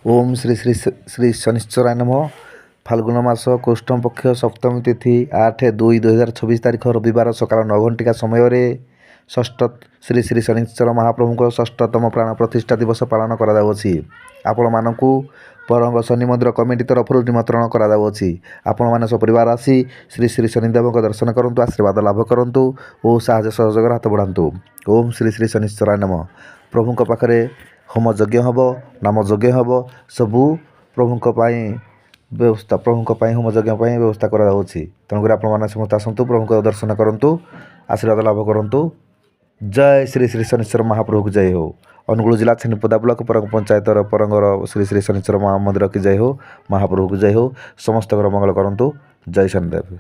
ओम श्री श्री श्री शनिश्चराय नमः। फाल्गुन मास कृष्ण पक्ष सप्तमी तिथि 8/2/2026 तारीख रविवार सकाल 9 घंटिका समय षष्ठ श्री श्री शनिश्चर महाप्रभु षष्ठतम प्राण प्रतिष्ठा दिवस पालन कराଯାउछि। आपण मानकु परंग शनि मंदिर कमिटी तरफ निमंत्रण कराଯାउछि। आपण माने सपरिवार आसी श्री श्री शनिदेव दर्शन करंतु, आशीर्वाद लाभ करंतु और साहाय्य सहयोग हाथ बढ़ातु। ओम श्री श्री शनिश्चराय नमः। प्रभुଙ୍କ पाखरे होम यज्ञ हम, नाम यज्ञ हम, सबू प्रभुଙ୍କ ପାଇଁ व्यवस्था प्रभुଙ୍କ ପାଇଁ होम यज्ञ ପାଇଁ व्यवस्था କରାଯାଉଛି। ତେଣୁକରି ଆପଣମାନେ ସମସ୍ତେ ଆସନ୍ତୁ, ପ୍ରଭୁଙ୍କ ଦର୍ଶନ କରନ୍ତୁ, ଆଶୀର୍ବାଦ ଲାଭ କରନ୍ତୁ। जय श्री श्री शनिश्चर महाप्रभु की जय हो। अनुगुल जिला छेनीपदा ब्लॉक परंग पंचायतर परंगर श्री श्री शनिश्चर मंदिर की जय हो। महाप्रभु की जय हो। समस्त मंगल करंतु। जय शनिदेव।